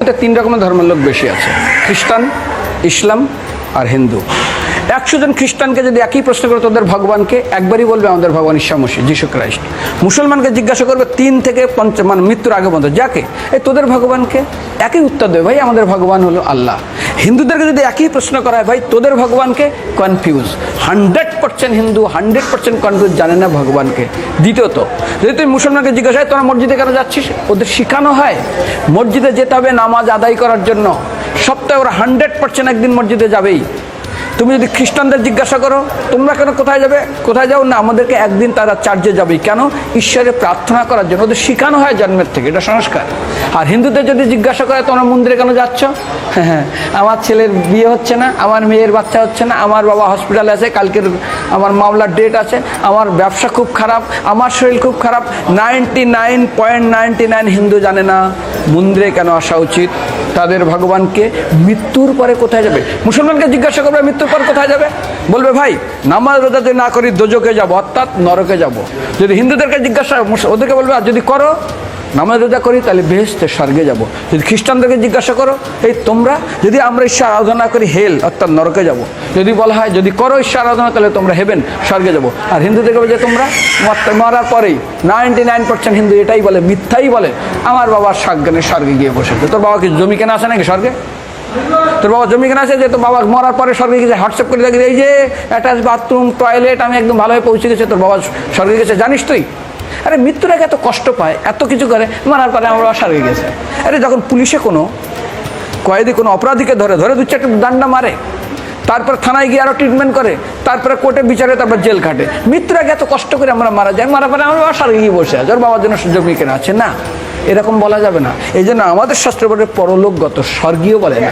পৃথিবীতে 3 রকমের ধর্মের লোক বেশি আছে, খ্রিস্টান, ইসলাম আর হিন্দু। 100 জন খ্রিস্টানকে যদি একই প্রশ্ন করে তোদের ভগবানকে, একবারই বলবে আমাদের ভগবান ঈসা মসিহ, যিশু ক্রাইস্ট। মুসলমানকে জিজ্ঞাসা করবে 3 থেকে 5 মানে মৃত্যুর আগে পর্যন্ত, যাকে এই তোদের ভগবানকে, একই উত্তর দেবে, ভাই আমাদের ভগবান হলো আল্লাহ। হিন্দুদেরকে যদি একই প্রশ্ন করা হয়, ভাই তোদের ভগবানকে, কনফিউজ। 100% হিন্দু 100% কনফিউজ, জানে না ভগবানকে। দ্বিতীয়ত, যদি তুই মুসলমানকে জিজ্ঞাসা হয় তোরা মসজিদে কেন যাচ্ছিস, ওদের শেখানো হয় মসজিদে যেতে হবে নামাজ আদায় করার জন্য। সপ্তাহে ওরা 100% একদিন মসজিদে যাবেই। তুমি যদি খ্রিস্টানদের জিজ্ঞাসা করো তোমরা কেন কোথায় যাবে, কোথায় যাও না, আমাদেরকে একদিন তারা চার্চে যাবে। কেন? ঈশ্বরে প্রার্থনা করার জন্য, ওদের শেখানো হয় জন্মের থেকে, এটা সংস্কার। আর হিন্দুদের যদি জিজ্ঞাসা করে তোমরা মন্দিরে কেন যাচ্ছ, হ্যাঁ আমার ছেলের বিয়ে হচ্ছে না, আমার মেয়ের বাচ্চা হচ্ছে না, আমার বাবা হসপিটালে আছে, কালকের আমার মামলার ডেট আছে, আমার ব্যবসা খুব খারাপ, আমার শরীর খুব খারাপ। 99.99 হিন্দু জানে না মন্দিরে কেন আসা উচিত, তাদের ভগবানকে মৃত্যুর পরে কোথায় যাবে। মুসলমানকে জিজ্ঞাসা করবে মৃত্যুর পর কোথায় যাবে, বলবে ভাই নামাজ রোজা যদি না করি দোজকে যাব, অর্থাৎ নরকে যাব। যদি হিন্দুদেরকে জিজ্ঞাসা, ওদেরকে বলবে আর যদি করো নামাজ রোজা করি তাহলে বেহেশতে স্বর্গে যাব। যদি খ্রিস্টানদেরকে জিজ্ঞাসা করো, এই তোমরা যদি আমরা ঈশ্বর আরাধনা করি হেল অর্থাৎ নরকে যাব। যদি বলা হয় যদি করো ঈশ্বর আরাধনা তাহলে তোমরা হেভেন স্বর্গে যাব। আর হিন্দুদেরকে বলে যে তোমরা মরার পরেই 99% হিন্দু এটাই বলে, মিথ্যাই বলে, আমার বাবার সাজ্ঞানে স্বর্গে গিয়ে বসেছে। তোর বাবা কি জমি কেনা আছে নাকি স্বর্গে? তোর বাবা জমি কেনা আছে যে তোর বাবা মরার পরে স্বর্গে গেছে, হোয়াটসঅ্যাপ করে দেখি এই যে অ্যাটাচ বাথরুম টয়লেট আমি একদম ভালোভাবে পৌঁছে গেছে, তোর বাবা স্বর্গে গেছে, জানিস তুই? আরে মৃত্যুর আগে এত কষ্ট পায়, এত কিছু করে, মারার পরে আমার বাবা স্বর্গে গেছে। আরে যখন পুলিশে কোনো কয়েদি কোনো অপরাধীকে ধরে 2-4টা ডান্ডা মারে, তারপর থানায় গিয়ে আরও ট্রিটমেন্ট করে, তারপরে কোর্টে বিচারে, তারপর জেল খাটে, মৃত্যুর আগে এত কষ্ট করে আমরা মারা যাই, মারা পরে আমার বাবা স্বর্গে গিয়ে বসে আছে, ওর বাবার জন্য জমি কেনা আছে না, এরকম বলা যাবে না। এই জন্য আমাদের শাস্ত্র বলে পরলোকগত, স্বর্গীয় বলে না।